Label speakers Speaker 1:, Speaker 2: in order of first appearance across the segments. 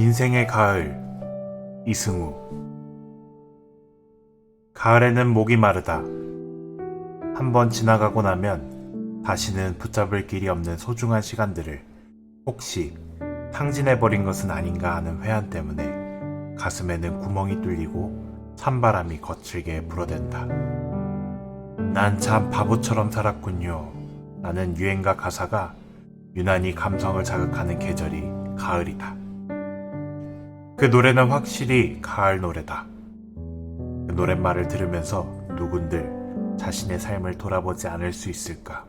Speaker 1: 인생의 가을. 이승우. 가을에는 목이 마르다. 한번 지나가고 나면 다시는 붙잡을 길이 없는 소중한 시간들을 혹시 탕진해버린 것은 아닌가 하는 회한 때문에 가슴에는 구멍이 뚫리고 찬바람이 거칠게 불어댄다. 난 참 바보처럼 살았군요. 라는 유행가 가사가 유난히 감성을 자극하는 계절이 가을이다. 그 노래는 확실히 가을 노래다. 그 노랫말을 들으면서 누군들 자신의 삶을 돌아보지 않을 수 있을까?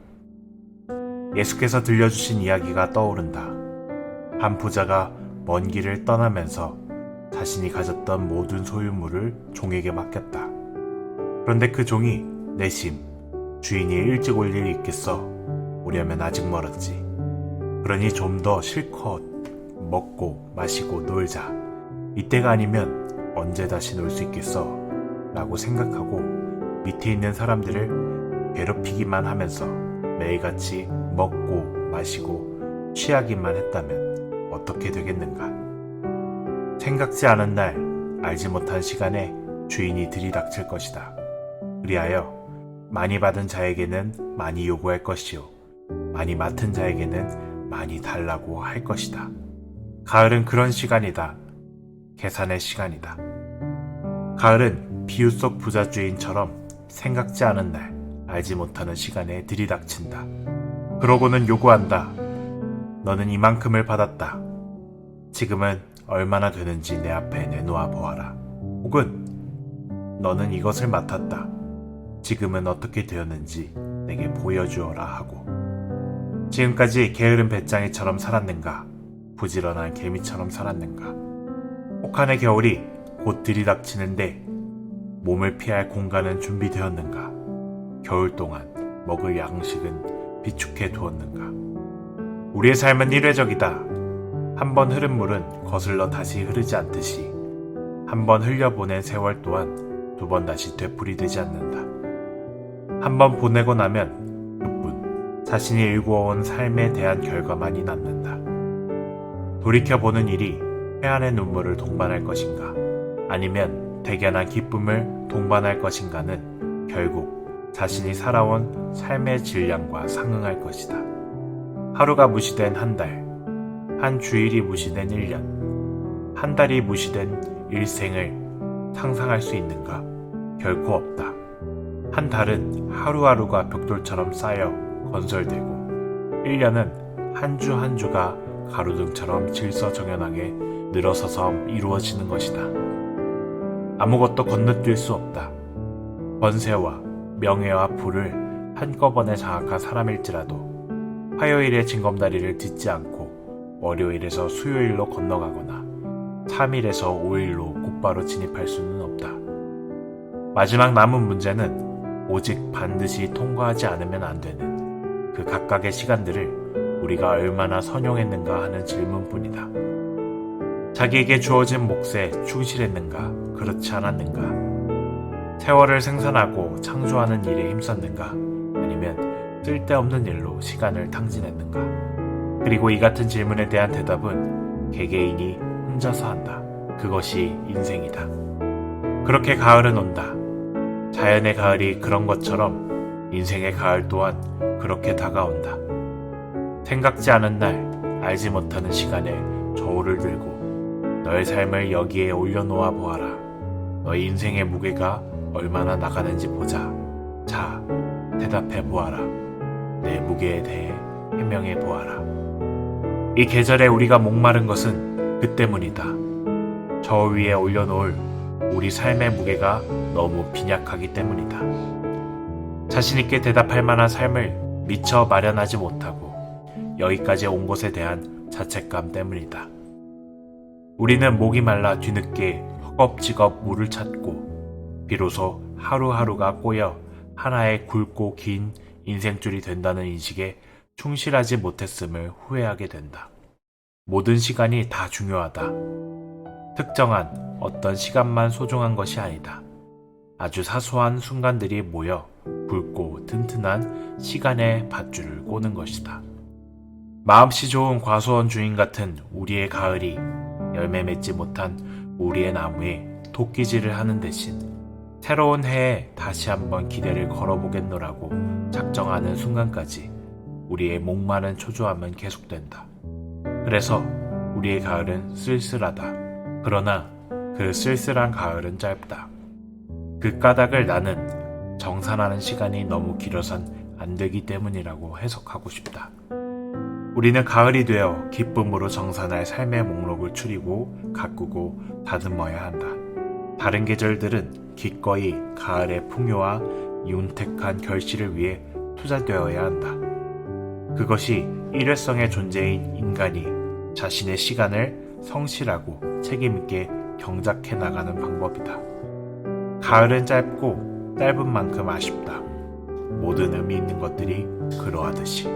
Speaker 1: 예수께서 들려주신 이야기가 떠오른다. 한 부자가 먼 길을 떠나면서 자신이 가졌던 모든 소유물을 종에게 맡겼다. 그런데 그 종이 내심 주인이 일찍 올 일이 있겠어. 오려면 아직 멀었지. 그러니 좀 더 실컷 먹고 마시고 놀자. 이때가 아니면 언제 다시 놀 수 있겠어? 라고 생각하고 밑에 있는 사람들을 괴롭히기만 하면서 매일같이 먹고 마시고 취하기만 했다면 어떻게 되겠는가? 생각지 않은 날, 알지 못한 시간에 주인이 들이닥칠 것이다. 그리하여 많이 받은 자에게는 많이 요구할 것이요, 많이 맡은 자에게는 많이 달라고 할 것이다. 가을은 그런 시간이다. 계산의 시간이다. 가을은 비유 속 부자 주인처럼 생각지 않은 날, 알지 못하는 시간에 들이닥친다. 그러고는 요구한다. 너는 이만큼을 받았다. 지금은 얼마나 되는지 내 앞에 내놓아 보아라. 혹은 너는 이것을 맡았다. 지금은 어떻게 되었는지 내게 보여주어라 하고. 지금까지 게으른 배짱이처럼 살았는가? 부지런한 개미처럼 살았는가? 혹한의 겨울이 곧 들이닥치는데 몸을 피할 공간은 준비되었는가? 겨울 동안 먹을 양식은 비축해 두었는가? 우리의 삶은 일회적이다. 한 번 흐른 물은 거슬러 다시 흐르지 않듯이 한 번 흘려보낸 세월 또한 두 번 다시 되풀이되지 않는다. 한 번 보내고 나면 그뿐 자신이 일구어온 삶에 대한 결과만이 남는다. 돌이켜보는 일이 회한의 눈물을 동반할 것인가, 아니면 대견한 기쁨을 동반할 것인가는 결국 자신이 살아온 삶의 질량과 상응할 것이다. 하루가 무시된 한 달, 한 주일이 무시된 1년, 한 달이 무시된 일생을 상상할 수 있는가? 결코 없다. 한 달은 하루하루가 벽돌처럼 쌓여 건설되고 1년은 한 주 한 주가 가로등처럼 질서정연하게 늘어서서 이루어지는 것이다. 아무것도 건너뛸 수 없다. 권세와 명예와 부를 한꺼번에 장악한 사람일지라도 화요일에 징검다리를 딛지 않고 월요일에서 수요일로 건너가거나 3일에서 5일로 곧바로 진입할 수는 없다. 마지막 남은 문제는 오직 반드시 통과하지 않으면 안 되는 그 각각의 시간들을 우리가 얼마나 선용했는가 하는 질문뿐이다. 자기에게 주어진 몫에 충실했는가, 그렇지 않았는가? 세월을 생산하고 창조하는 일에 힘썼는가, 아니면 쓸데없는 일로 시간을 탕진했는가? 그리고 이 같은 질문에 대한 대답은 개개인이 혼자서 한다. 그것이 인생이다. 그렇게 가을은 온다. 자연의 가을이 그런 것처럼 인생의 가을 또한 그렇게 다가온다. 생각지 않은 날, 알지 못하는 시간에 저울을 들고 너의 삶을 여기에 올려놓아 보아라. 너의 인생의 무게가 얼마나 나가는지 보자. 자, 대답해 보아라. 내 무게에 대해 해명해 보아라. 이 계절에 우리가 목마른 것은 그 때문이다. 저울 위에 올려놓을 우리 삶의 무게가 너무 빈약하기 때문이다. 자신있게 대답할 만한 삶을 미처 마련하지 못하고 여기까지 온 것에 대한 자책감 때문이다. 우리는 목이 말라 뒤늦게 허겁지겁 물을 찾고 비로소 하루하루가 꼬여 하나의 굵고 긴 인생줄이 된다는 인식에 충실하지 못했음을 후회하게 된다. 모든 시간이 다 중요하다. 특정한 어떤 시간만 소중한 것이 아니다. 아주 사소한 순간들이 모여 굵고 튼튼한 시간의 밧줄을 꼬는 것이다. 마음씨 좋은 과수원 주인 같은 우리의 가을이 열매 맺지 못한 우리의 나무에 도끼질을 하는 대신 새로운 해에 다시 한번 기대를 걸어보겠노라고 작정하는 순간까지 우리의 목마른 초조함은 계속된다. 그래서 우리의 가을은 쓸쓸하다. 그러나 그 쓸쓸한 가을은 짧다. 그 까닭을 나는 정산하는 시간이 너무 길어선 안 되기 때문이라고 해석하고 싶다. 우리는 가을이 되어 기쁨으로 정산할 삶의 목록을 추리고 가꾸고 다듬어야 한다. 다른 계절들은 기꺼이 가을의 풍요와 윤택한 결실을 위해 투자되어야 한다. 그것이 일회성의 존재인 인간이 자신의 시간을 성실하고 책임있게 경작해 나가는 방법이다. 가을은 짧고 짧은 만큼 아쉽다. 모든 의미 있는 것들이 그러하듯이.